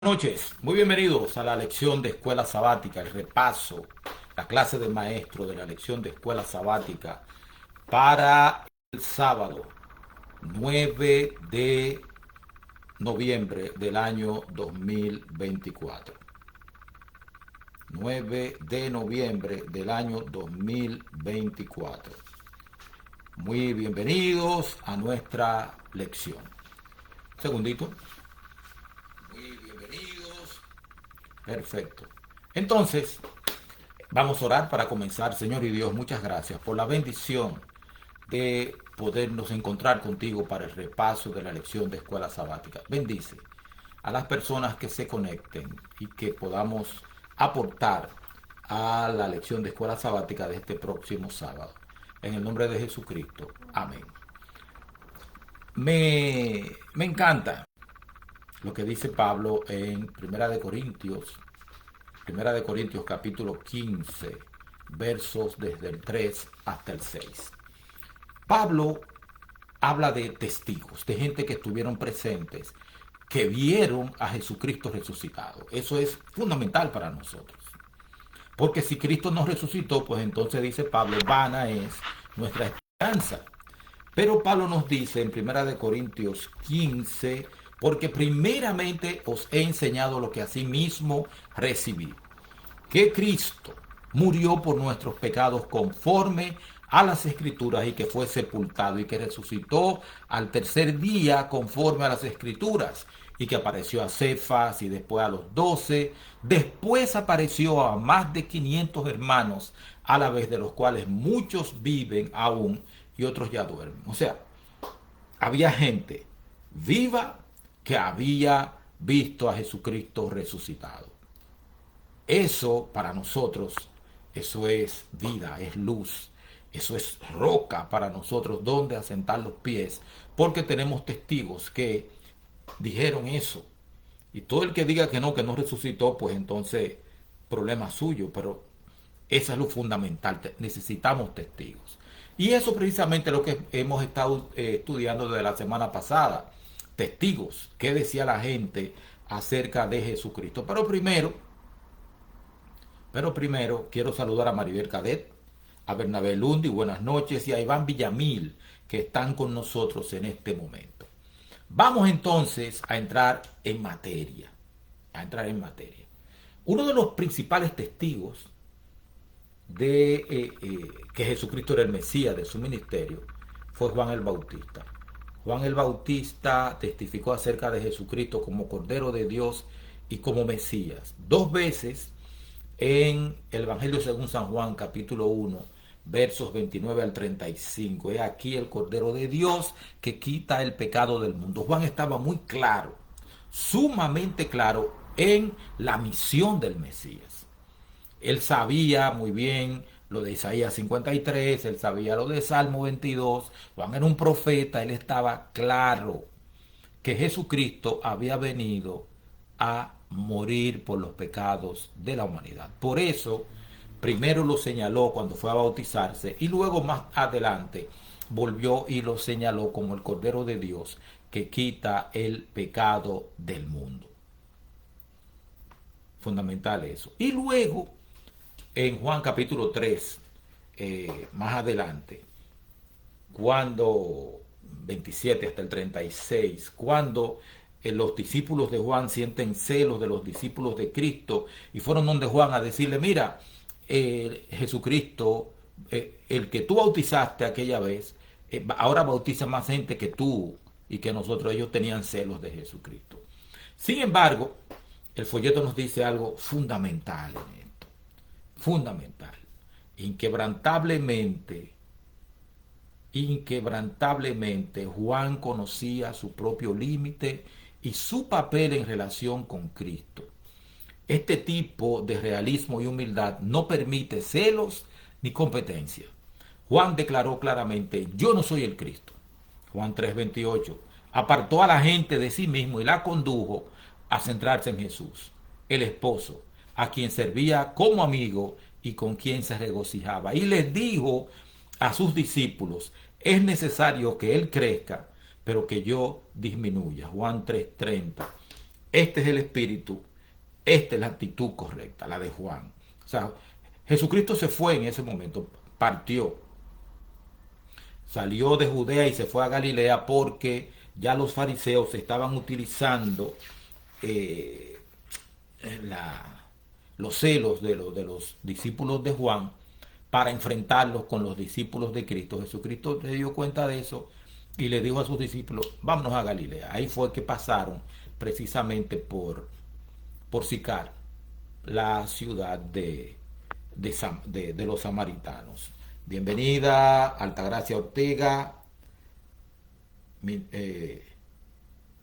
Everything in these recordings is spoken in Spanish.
Buenas noches, muy bienvenidos a la lección de escuela sabática, el repaso, la clase de maestro de la lección de escuela sabática para el sábado 9 de noviembre del año 2024. 9 de noviembre del año 2024. Muy bienvenidos a nuestra lección. Segundito. Muy bienvenidos. Perfecto. Entonces, vamos a orar para comenzar. Señor y Dios, muchas gracias por la bendición de podernos encontrar contigo para el repaso de la lección de escuela sabática. Bendice a las personas que se conecten y que podamos aportar a la lección de escuela sabática de este próximo sábado. En el nombre de Jesucristo. Amén. Me encanta lo que dice Pablo en Primera de Corintios capítulo 15, versos desde el 3 hasta el 6. Pablo habla de testigos, de gente que estuvieron presentes, que vieron a Jesucristo resucitado. Eso es fundamental para nosotros. Porque si Cristo nos resucitó, pues entonces dice Pablo, vana es nuestra esperanza. Pero Pablo nos dice en Primera de Corintios 15, porque primeramente os he enseñado lo que asimismo recibí, que Cristo murió por nuestros pecados conforme a las Escrituras y que fue sepultado y que resucitó al tercer día conforme a las Escrituras y que apareció a Cefas y después a los 12, después apareció a más de 500 hermanos a la vez, de los cuales muchos viven aún y otros ya duermen. O sea, había gente viva que había visto a Jesucristo resucitado. Eso para nosotros, eso es vida, es luz, eso es roca para nosotros donde asentar los pies, porque tenemos testigos que dijeron eso. Y todo el que diga que no resucitó, pues entonces problema suyo, pero eso es lo fundamental, necesitamos testigos. Y eso precisamente es lo que hemos estado estudiando desde la semana pasada, testigos, qué decía la gente acerca de Jesucristo. Pero primero quiero saludar a Maribel Cadet, a Bernabé Lundi, buenas noches, y a Iván Villamil, que están con nosotros en este momento. Vamos entonces a entrar en materia, Uno de los principales testigos de que Jesucristo era el Mesías de su ministerio fue Juan el Bautista. Juan el Bautista testificó acerca de Jesucristo como Cordero de Dios y como Mesías. Dos veces en el Evangelio según San Juan, capítulo 1, versos 29 al 35. He aquí el Cordero de Dios que quita el pecado del mundo. Juan estaba muy claro, sumamente claro en la misión del Mesías. Él sabía muy bien lo de Isaías 53, él sabía lo de Salmo 22. Juan era un profeta, él estaba claro que Jesucristo había venido a morir por los pecados de la humanidad. Por eso, primero lo señaló cuando fue a bautizarse y luego más adelante volvió y lo señaló como el Cordero de Dios que quita el pecado del mundo. Fundamental eso. Y luego, en Juan capítulo 3, más adelante, cuando 27 hasta el 36, cuando los discípulos de Juan sienten celos de los discípulos de Cristo y fueron donde Juan a decirle, mira, Jesucristo, el que tú bautizaste aquella vez, ahora bautiza más gente que tú y que nosotros. Ellos tenían celos de Jesucristo. Sin embargo, el folleto nos dice algo fundamental en esto, fundamental. Inquebrantablemente, Juan conocía su propio límite y su papel en relación con Cristo. Este tipo de realismo y humildad no permite celos ni competencia. Juan declaró claramente, yo no soy el Cristo. Juan 3:28. Apartó a la gente de sí mismo y la condujo a centrarse en Jesús, el esposo, a quien servía como amigo y con quien se regocijaba. Y les dijo a sus discípulos, es necesario que Él crezca, pero que yo disminuya. Juan 3:30. Este es el espíritu, esta es la actitud correcta, la de Juan. O sea, Jesucristo se fue en ese momento, partió, salió de Judea y se fue a Galilea porque ya los fariseos estaban utilizando eh, la, los celos de los discípulos de Juan para enfrentarlos con los discípulos de Cristo. Jesucristo se dio cuenta de eso y le dijo a sus discípulos, vámonos a Galilea. Ahí fue que pasaron precisamente por Sicar, la ciudad de los samaritanos. Bienvenida, Altagracia Ortega. Eh,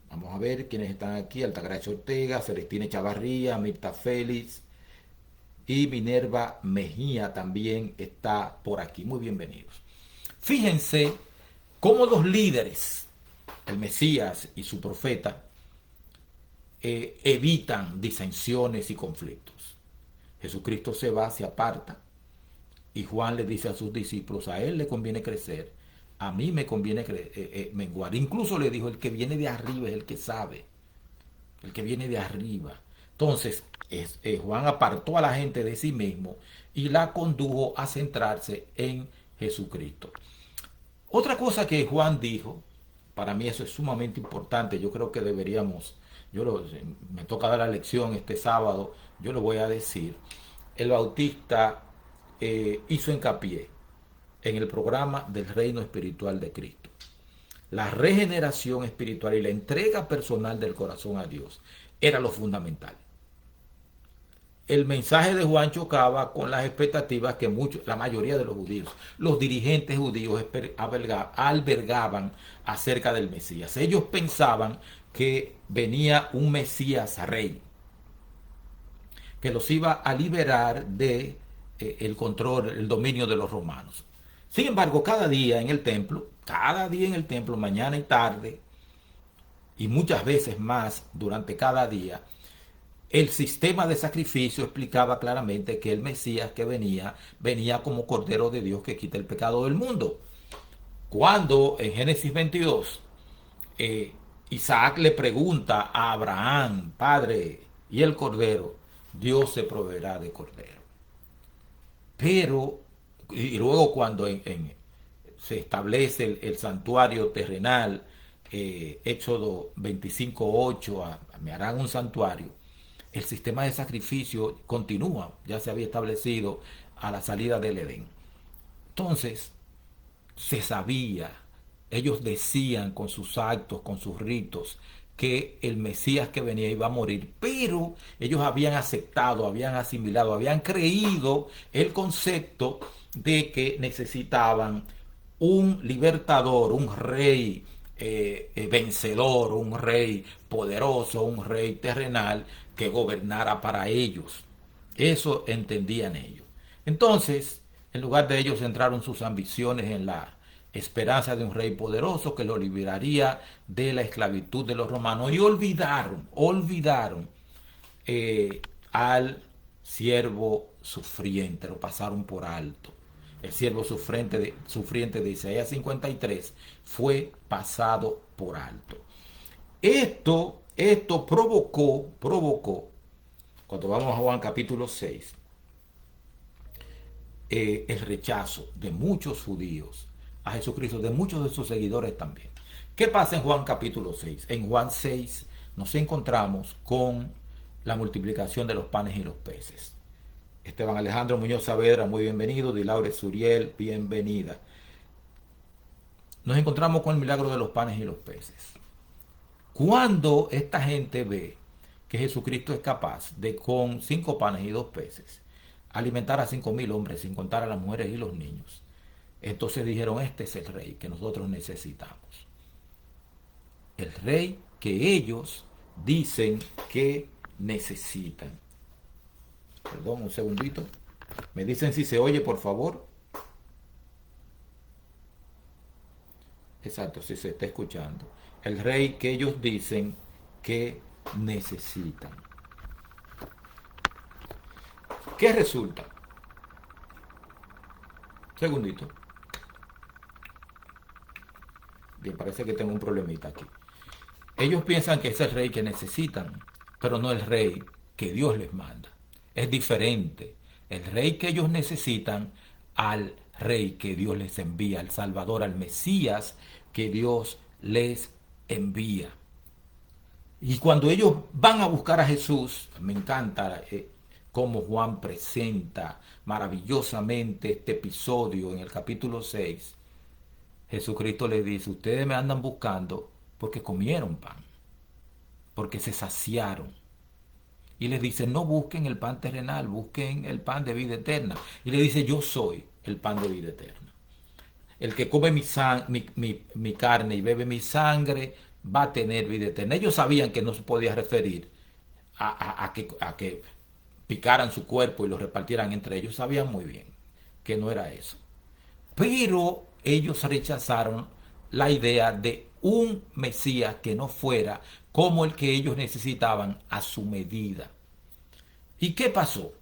Vamos a ver quiénes están aquí. Altagracia Ortega, Celestina Chavarría, Mirta Félix y Minerva Mejía también está por aquí. Muy bienvenidos. Fíjense cómo los líderes, el Mesías y su profeta, evitan disensiones y conflictos. Jesucristo se va, se aparta, y Juan le dice a sus discípulos, a él le conviene crecer, a mí me conviene menguar. Incluso le dijo, el que viene de arriba es el que sabe, el que viene de arriba. Entonces, Juan apartó a la gente de sí mismo y la condujo a centrarse en Jesucristo. Otra cosa que Juan dijo, para mí eso es sumamente importante, yo creo que deberíamos, me toca dar la lección este sábado, yo lo voy a decir. El Bautista hizo hincapié en el programa del reino espiritual de Cristo. La regeneración espiritual y la entrega personal del corazón a Dios era lo fundamental. El mensaje de Juan chocaba con las expectativas que la mayoría de los judíos, los dirigentes judíos albergaban acerca del Mesías. Ellos pensaban que venía un Mesías rey, que los iba a liberar de el control, el dominio de los romanos. Sin embargo, cada día en el templo, mañana y tarde, y muchas veces más durante cada día, el sistema de sacrificio explicaba claramente que el Mesías que venía como Cordero de Dios que quita el pecado del mundo. Cuando en Génesis 22, Isaac le pregunta a Abraham, Padre, ¿y el Cordero? Dios se proveerá de Cordero. Pero, y luego cuando se establece el santuario terrenal, Éxodo 25:8, me harán un santuario, el sistema de sacrificio continúa, ya se había establecido a la salida del Edén. Entonces, se sabía, ellos decían con sus actos, con sus ritos, que el Mesías que venía iba a morir, pero ellos habían aceptado, habían asimilado, habían creído el concepto de que necesitaban un libertador, un rey vencedor, un rey poderoso, un rey terrenal que gobernara para ellos. Eso entendían ellos. Entonces, en lugar de ellos centraron sus ambiciones en la esperanza de un rey poderoso que lo liberaría de la esclavitud de los romanos y olvidaron al siervo sufriente, lo pasaron por alto. El siervo sufriente de Isaías 53 fue pasado por alto. Esto provocó, cuando vamos a Juan capítulo 6, el rechazo de muchos judíos a Jesucristo, de muchos de sus seguidores también. ¿Qué pasa en Juan capítulo 6? En Juan 6 nos encontramos con la multiplicación de los panes y los peces. Esteban Alejandro Muñoz Saavedra, muy bienvenido. Dilaure Suriel, bienvenida. Nos encontramos con el milagro de los panes y los peces. Cuando esta gente ve que Jesucristo es capaz de, con 5 panes y 2 peces, alimentar a 5,000 hombres, sin contar a las mujeres y los niños, entonces dijeron, este es el rey que nosotros necesitamos. El rey que ellos dicen que necesitan. Perdón, un segundito. Me dicen si se oye, por favor. Exacto, si se está escuchando. El rey que ellos dicen que necesitan. ¿Qué resulta? Segundito. Bien, parece que tengo un problemita aquí. Ellos piensan que es el rey que necesitan. pero no el rey que Dios les manda. Es diferente el rey que ellos necesitan al rey que Dios les envía, al Salvador, al Mesías que Dios les envía. Y cuando ellos van a buscar a Jesús, me encanta cómo Juan presenta maravillosamente este episodio en el capítulo 6. Jesucristo les dice, ustedes me andan buscando porque comieron pan, porque se saciaron. Y les dice, no busquen el pan terrenal, busquen el pan de vida eterna. Y le dice, yo soy el pan de vida eterna. El que come mi carne y bebe mi sangre va a tener vida eterna. Ellos sabían que no se podía referir a que picaran su cuerpo y lo repartieran entre ellos. Sabían muy bien que no era eso. Pero ellos rechazaron la idea de un Mesías que no fuera como el que ellos necesitaban a su medida. ¿Y qué pasó?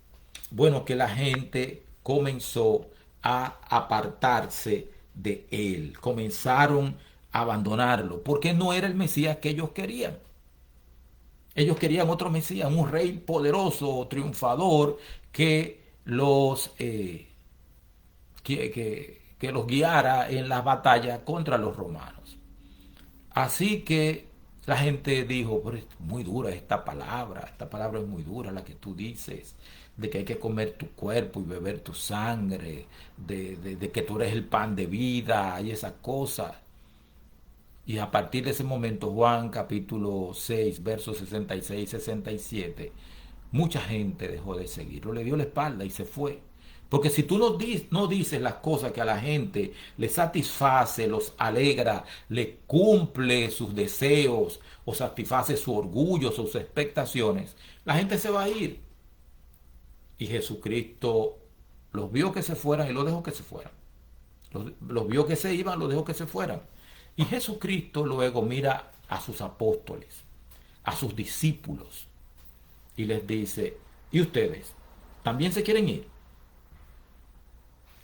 Bueno, que la gente comenzó a apartarse de él, comenzaron a abandonarlo, porque no era el Mesías que ellos querían. Ellos querían otro Mesías, un rey poderoso, triunfador, que que los guiara en las batallas contra los romanos. Así que la gente dijo, pero es muy dura esta palabra es muy dura la que tú dices, de que hay que comer tu cuerpo y beber tu sangre, de que tú eres el pan de vida y esas cosas. Y a partir de ese momento, Juan capítulo 6, versos 66 y 67, mucha gente dejó de seguirlo, le dio la espalda y se fue. Porque si tú no dices las cosas que a la gente le satisface, los alegra, le cumple sus deseos o satisface su orgullo, sus expectaciones, la gente se va a ir. Y Jesucristo los vio que se fueran y los dejó que se fueran. Los vio que se iban, los dejó que se fueran. Y Jesucristo luego mira a sus apóstoles, a sus discípulos, y les dice, ¿y ustedes también se quieren ir?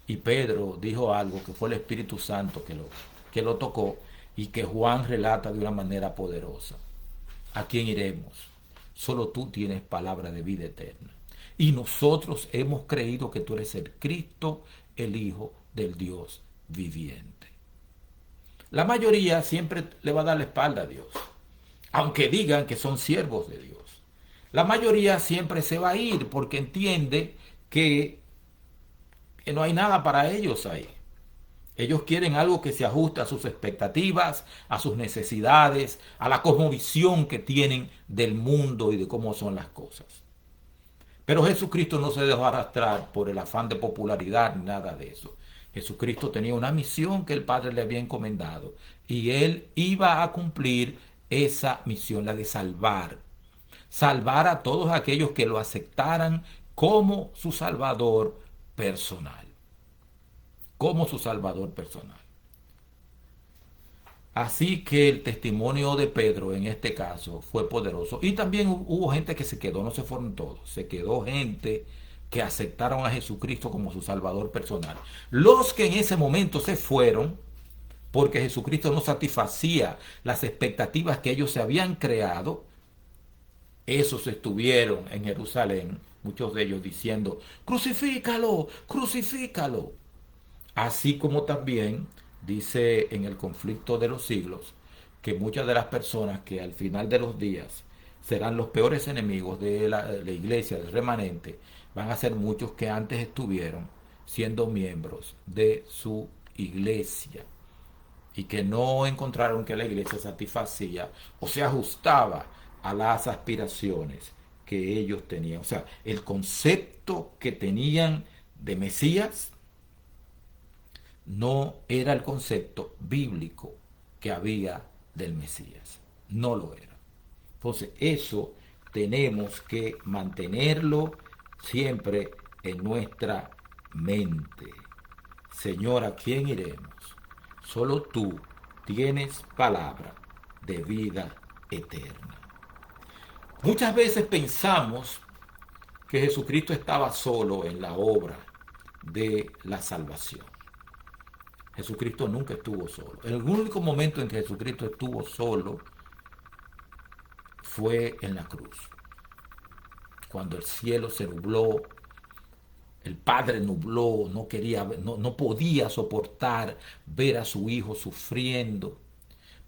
Y Pedro dijo algo que fue el Espíritu Santo que lo tocó y que Juan relata de una manera poderosa. ¿A quién iremos? Solo tú tienes palabra de vida eterna. Y nosotros hemos creído que tú eres el Cristo, el Hijo del Dios viviente. La mayoría siempre le va a dar la espalda a Dios, aunque digan que son siervos de Dios. La mayoría siempre se va a ir porque entiende que no hay nada para ellos ahí. Ellos quieren algo que se ajuste a sus expectativas, a sus necesidades, a la cosmovisión que tienen del mundo y de cómo son las cosas. Pero Jesucristo no se dejó arrastrar por el afán de popularidad ni nada de eso. Jesucristo tenía una misión que el Padre le había encomendado y él iba a cumplir esa misión, la de salvar. Salvar a todos aquellos que lo aceptaran como su Salvador personal. Como su Salvador personal. Así que el testimonio de Pedro en este caso fue poderoso. Y también hubo gente que se quedó, no se fueron todos. Se quedó gente que aceptaron a Jesucristo como su Salvador personal. Los que en ese momento se fueron, porque Jesucristo no satisfacía las expectativas que ellos se habían creado, esos estuvieron en Jerusalén, muchos de ellos diciendo, crucifícalo, crucifícalo. Así como también dice en el conflicto de los siglos que muchas de las personas que al final de los días serán los peores enemigos de la iglesia, del remanente, van a ser muchos que antes estuvieron siendo miembros de su iglesia y que no encontraron que la iglesia satisfacía o se ajustaba a las aspiraciones que ellos tenían. O sea, el concepto que tenían de Mesías no era el concepto bíblico que había del Mesías. No lo era. Entonces, eso tenemos que mantenerlo siempre en nuestra mente. Señor, ¿a quién iremos? Solo tú tienes palabra de vida eterna. Muchas veces pensamos que Jesucristo estaba solo en la obra de la salvación. Jesucristo nunca estuvo solo. El único momento en que Jesucristo estuvo solo fue en la cruz. cuando el cielo se nubló, el padre nubló, no quería, no podía soportar ver a su hijo sufriendo.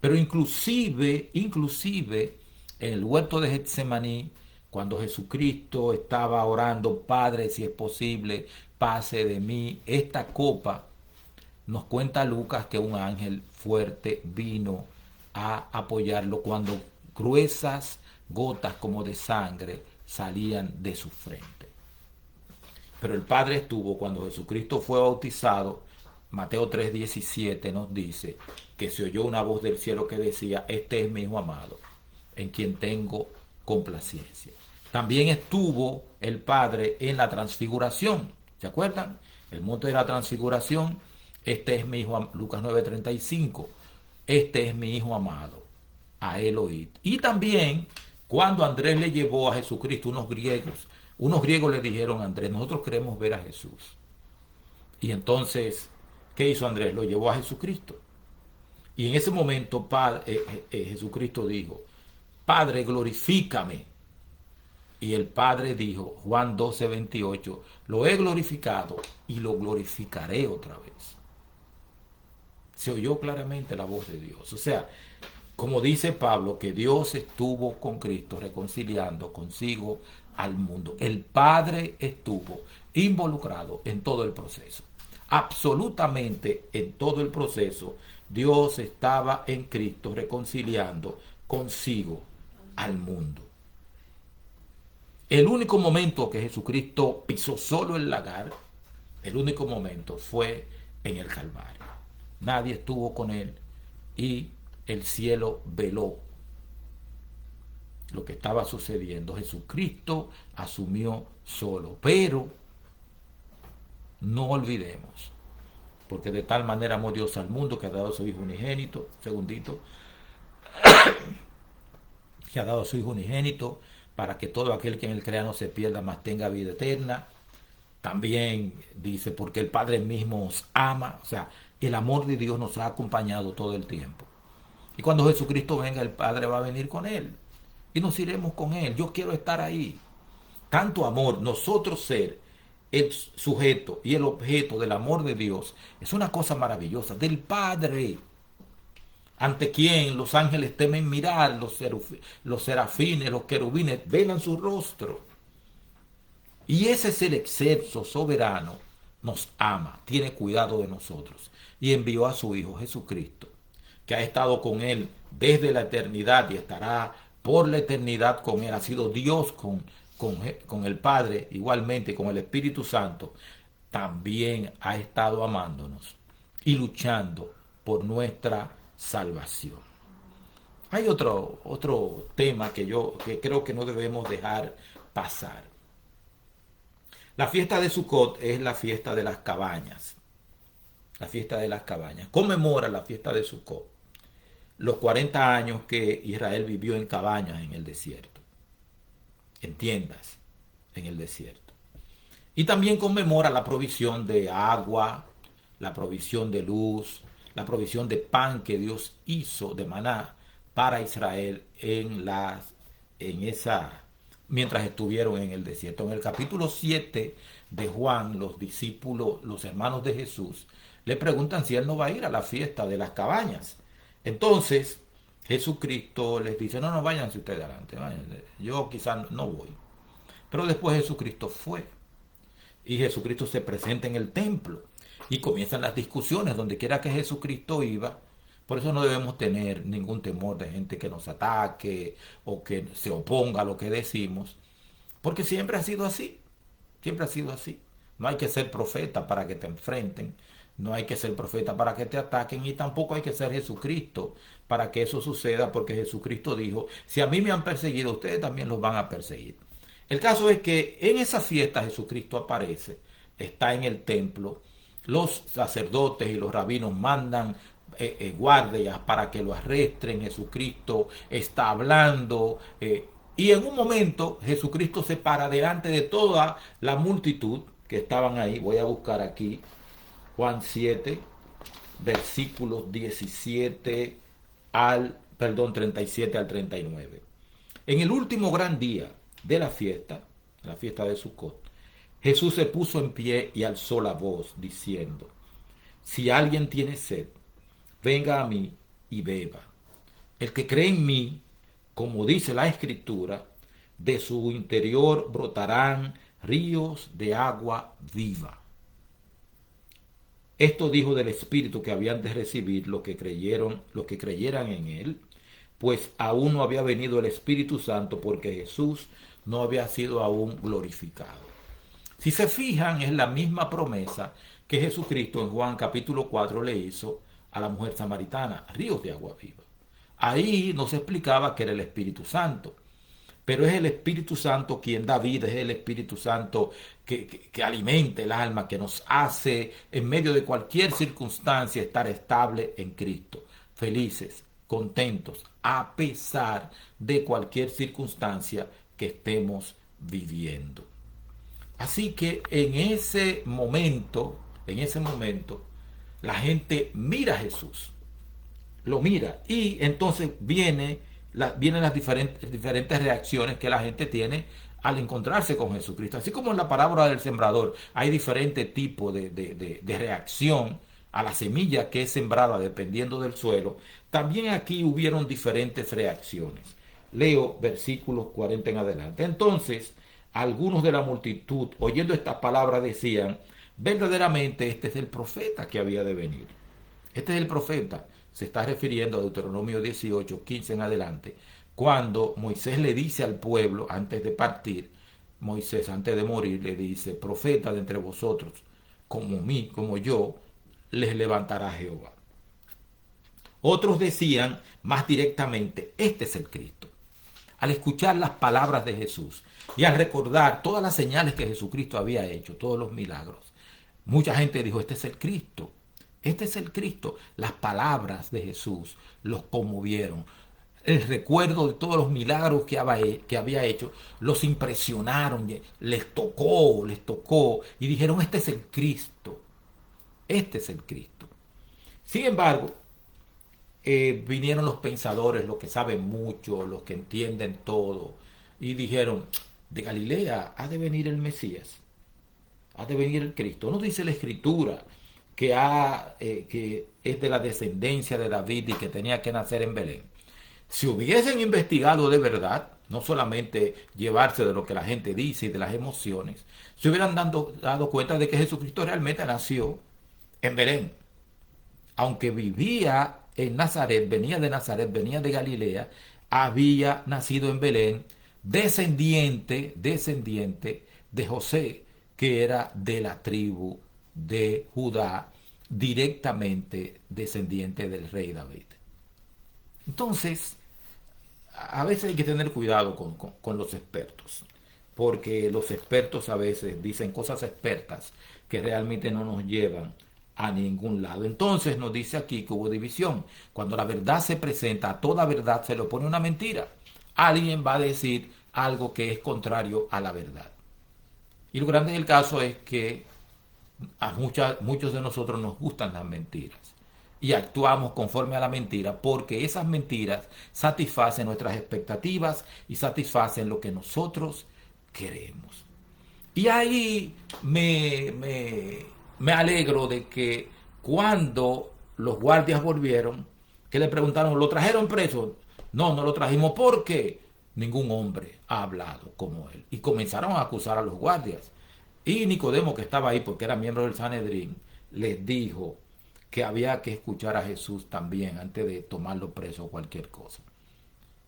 Pero inclusive en el huerto de Getsemaní, cuando Jesucristo estaba orando, Padre, si es posible, pase de mí esta copa, nos cuenta Lucas que un ángel fuerte vino a apoyarlo cuando gruesas gotas como de sangre salían de su frente. Pero el Padre estuvo cuando Jesucristo fue bautizado. Mateo 3:17 nos dice que se oyó una voz del cielo que decía: este es mi hijo amado, en quien tengo complacencia. También estuvo el Padre en la transfiguración. ¿Se acuerdan? El monte de la transfiguración. Este es mi hijo, Lucas 9:35. Este es mi hijo amado, a él oíd. Y también cuando Andrés le llevó a Jesucristo, unos griegos le dijeron a Andrés: nosotros queremos ver a Jesús. Y entonces, ¿qué hizo Andrés? Lo llevó a Jesucristo. Y en ese momento Jesucristo dijo: Padre, glorifícame. Y el Padre dijo, Juan 12:28, lo he glorificado y lo glorificaré otra vez. Se oyó claramente la voz de Dios. O sea, como dice Pablo, que Dios estuvo con Cristo reconciliando consigo al mundo. El Padre estuvo involucrado en todo el proceso. Absolutamente en todo el proceso, Dios estaba en Cristo reconciliando consigo al mundo. El único momento que Jesucristo pisó solo el lagar, el único momento fue en el Calvario. Nadie estuvo con él y el cielo veló lo que estaba sucediendo. Jesucristo asumió solo, pero no olvidemos, porque de tal manera amó Dios al mundo que ha dado a su Hijo unigénito, que ha dado a su Hijo unigénito para que todo aquel que en él crea no se pierda, mas tenga vida eterna. También dice, porque el Padre mismo os ama. O sea, el amor de Dios nos ha acompañado todo el tiempo. Y cuando Jesucristo venga, el Padre va a venir con él. Y nos iremos con él. Yo quiero estar ahí. Tanto amor, nosotros ser el sujeto y el objeto del amor de Dios, es una cosa maravillosa. Del Padre, ante quien los ángeles temen mirar, los serafines, los querubines, velan su rostro. Y ese es el excelso soberano, nos ama, tiene cuidado de nosotros y envió a su Hijo Jesucristo, que ha estado con él desde la eternidad y estará por la eternidad con él. Ha sido Dios con el Padre, igualmente con el Espíritu Santo. También ha estado amándonos y luchando por nuestra salvación. Hay otro tema que creo que no debemos dejar pasar. La fiesta de Sukkot es la fiesta de las cabañas. La fiesta de las cabañas. Conmemora la fiesta de Sukkot los 40 años que Israel vivió en cabañas en el desierto. En tiendas en el desierto. Y también conmemora la provisión de agua, la provisión de luz, la provisión de pan que Dios hizo de maná para Israel mientras estuvieron en el desierto. En el capítulo 7 de Juan, los discípulos, los hermanos de Jesús, le preguntan si él no va a ir a la fiesta de las cabañas. Entonces, Jesucristo les dice: no, váyanse ustedes adelante, váyanse. Yo quizás no voy. Pero después Jesucristo fue. Y Jesucristo se presenta en el templo. Y comienzan las discusiones donde quiera que Jesucristo iba. Por eso no debemos tener ningún temor de gente que nos ataque o que se oponga a lo que decimos, porque siempre ha sido así, siempre ha sido así. No hay que ser profeta para que te enfrenten, no hay que ser profeta para que te ataquen, y tampoco hay que ser Jesucristo para que eso suceda, porque Jesucristo dijo: si a mí me han perseguido, ustedes también los van a perseguir. El caso es que en esa fiesta Jesucristo aparece, está en el templo, los sacerdotes y los rabinos mandan guardias para que lo arresten. Jesucristo está hablando y en un momento Jesucristo se para delante de toda la multitud que estaban ahí. Voy a buscar aquí Juan 7 versículos 37 al 39. En el último gran día de la fiesta, en la fiesta de Sucot, Jesús se puso en pie y alzó la voz, diciendo: si alguien tiene sed, venga a mí y beba. El que cree en mí, como dice la Escritura, de su interior brotarán ríos de agua viva. Esto dijo del Espíritu que habían de recibir los que creyeran en él, pues aún no había venido el Espíritu Santo porque Jesús no había sido aún glorificado. Si se fijan, es la misma promesa que Jesucristo en Juan capítulo 4 le hizo a la mujer samaritana: ríos de agua viva. Ahí nos explicaba que era el Espíritu Santo, pero es el Espíritu Santo quien da vida, es el Espíritu Santo que alimenta el alma, que nos hace en medio de cualquier circunstancia estar estable en Cristo, felices, contentos, a pesar de cualquier circunstancia que estemos viviendo. Así que en ese momento, la gente mira a Jesús, lo mira, y entonces vienen las diferentes reacciones que la gente tiene al encontrarse con Jesucristo. Así como en la parábola del sembrador hay diferentes tipos de reacción a la semilla que es sembrada dependiendo del suelo, también aquí hubieron diferentes reacciones. Leo versículos 40 en adelante. Entonces, algunos de la multitud, oyendo estas palabras, decían: verdaderamente este es el profeta que había de venir. Este es el profeta. Se está refiriendo a Deuteronomio 18, 15 en adelante, cuando Moisés le dice al pueblo antes de partir, Moisés antes de morir le dice: profeta de entre vosotros, como yo, les levantará Jehová. Otros decían más directamente: este es el Cristo. Al escuchar las palabras de Jesús y al recordar todas las señales que Jesucristo había hecho, todos los milagros, mucha gente dijo: este es el Cristo. Este es el Cristo. Las palabras de Jesús los conmovieron. El recuerdo de todos los milagros que había hecho los impresionaron, les tocó y dijeron: este es el Cristo. Este es el Cristo. Sin embargo, vinieron los pensadores, los que saben mucho, los que entienden todo, y dijeron: de Galilea ha de venir el Mesías, ha de venir el Cristo. No dice la Escritura que es de la descendencia de David y que tenía que nacer en Belén. Si hubiesen investigado de verdad, no solamente llevarse de lo que la gente dice y de las emociones, se hubieran dado cuenta de que Jesucristo realmente nació en Belén. Aunque vivía en Nazaret, venía de Galilea, había nacido en Belén, descendiente de José, que era de la tribu de Judá, directamente descendiente del rey David. Entonces, a veces hay que tener cuidado con los expertos, porque los expertos a veces dicen cosas expertas que realmente no nos llevan a ningún lado. Entonces nos dice aquí que hubo división. Cuando la verdad se presenta, a toda verdad se le opone una mentira. Alguien va a decir algo que es contrario a la verdad. Y lo grande del caso es que a muchos de nosotros nos gustan las mentiras y actuamos conforme a la mentira porque esas mentiras satisfacen nuestras expectativas y satisfacen lo que nosotros queremos. Y ahí me alegro de que cuando los guardias volvieron, que le preguntaron: ¿lo trajeron preso? No, no lo trajimos porque ningún hombre ha hablado como él. Y comenzaron a acusar a los guardias. Y Nicodemo, que estaba ahí porque era miembro del Sanedrín, les dijo que había que escuchar a Jesús también antes de tomarlo preso o cualquier cosa.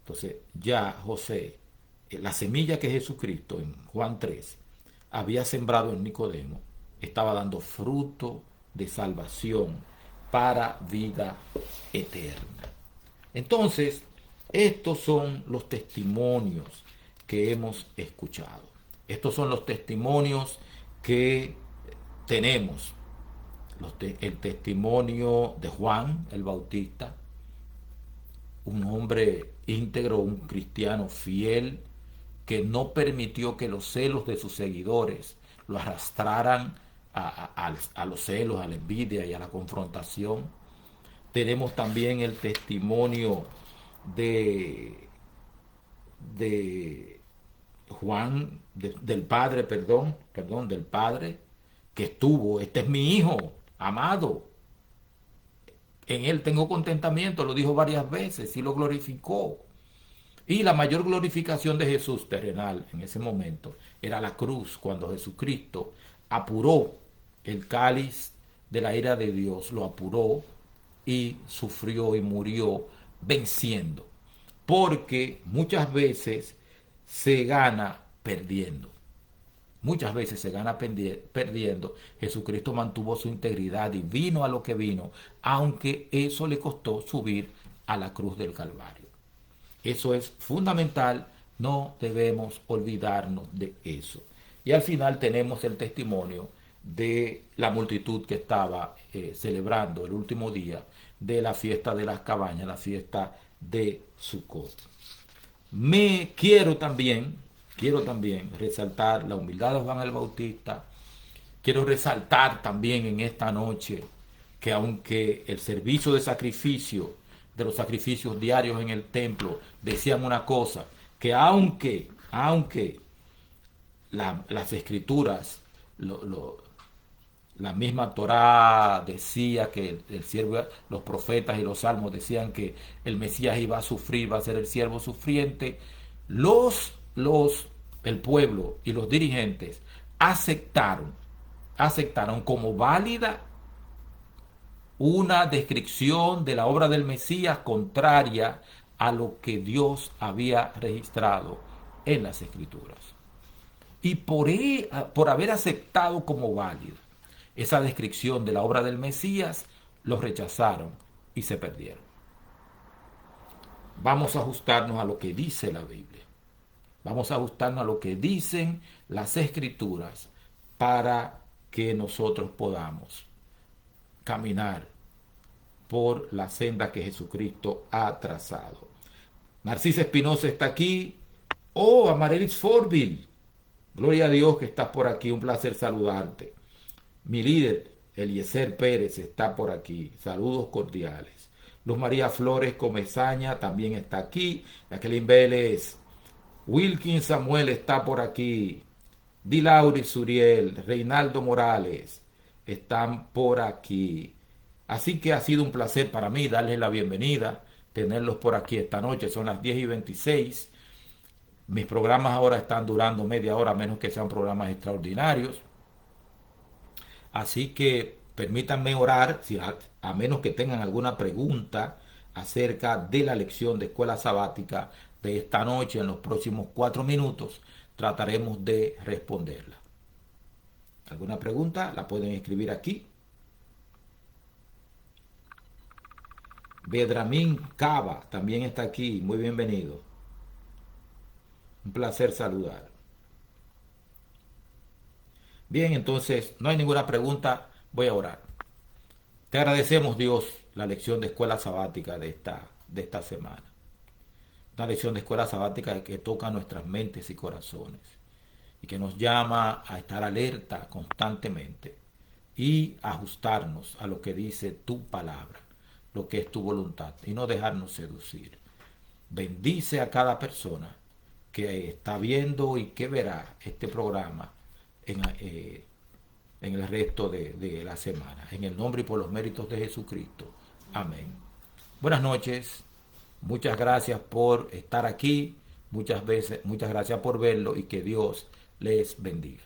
Entonces ya José, la semilla que Jesucristo en Juan 3 había sembrado en Nicodemo, estaba dando fruto de salvación para vida eterna. Entonces, estos son los testimonios que hemos escuchado. Estos son los testimonios que tenemos. El testimonio de Juan el Bautista, un hombre íntegro, un cristiano fiel, que no permitió que los celos de sus seguidores lo arrastraran a los celos, a la envidia y a la confrontación. Tenemos también el testimonio de Juan del Padre, perdón, del Padre que estuvo. Este es mi Hijo amado. En Él tengo contentamiento, lo dijo varias veces y lo glorificó. Y la mayor glorificación de Jesús terrenal en ese momento era la cruz, cuando Jesucristo apuró el cáliz de la ira de Dios, lo apuró y sufrió y murió venciendo. Porque muchas veces se gana perdiendo. Muchas veces se gana perdiendo. Jesucristo mantuvo su integridad y vino a lo que vino, aunque eso le costó subir a la cruz del Calvario. Eso es fundamental, no debemos olvidarnos de eso. Y al final tenemos el testimonio de la multitud que estaba celebrando el último día de la fiesta de las cabañas, la fiesta de Sukkot. Quiero también resaltar la humildad de Juan el Bautista. Quiero resaltar también en esta noche que aunque el servicio de sacrificio, de los sacrificios diarios en el templo, decían una cosa, que aunque las escrituras, la misma Torá decía que el siervo, los profetas y los salmos decían que el Mesías iba a sufrir, va a ser el siervo sufriente, el pueblo y los dirigentes aceptaron como válida una descripción de la obra del Mesías contraria a lo que Dios había registrado en las Escrituras. Y por haber aceptado como válida esa descripción de la obra del Mesías, los rechazaron y se perdieron. Vamos a ajustarnos a lo que dice la Biblia. Vamos a ajustarnos a lo que dicen las Escrituras para que nosotros podamos caminar por la senda que Jesucristo ha trazado. Narcisa Espinosa está aquí. Oh, Amarilis Forville. Gloria a Dios que estás por aquí. Un placer saludarte. Mi líder, Eliezer Pérez, está por aquí. Saludos cordiales. Luz María Flores Comezaña también está aquí. Jacqueline Vélez. Wilkin Samuel está por aquí. Dilauri Suriel, Reinaldo Morales están por aquí. Así que ha sido un placer para mí darles la bienvenida, tenerlos por aquí esta noche. Son las 10:26. Mis programas ahora están durando media hora, a menos que sean programas extraordinarios. Así que permítanme orar, a menos que tengan alguna pregunta acerca de la lección de escuela sabática de esta noche. En los próximos 4 minutos trataremos de responderla. ¿Alguna pregunta? La pueden escribir aquí. Bedramín Cava también está aquí. Muy bienvenido. Un placer saludar. Bien, entonces, no hay ninguna pregunta. Voy a orar. Te agradecemos, Dios, la lección de escuela sabática de esta semana. Una lección de escuela sabática que toca nuestras mentes y corazones y que nos llama a estar alerta constantemente y ajustarnos a lo que dice tu palabra, lo que es tu voluntad, y no dejarnos seducir. Bendice a cada persona que está viendo y que verá este programa en el resto de la semana. En el nombre y por los méritos de Jesucristo. Amén. Buenas noches. Muchas gracias por estar aquí. Muchas gracias por verlo y que Dios les bendiga.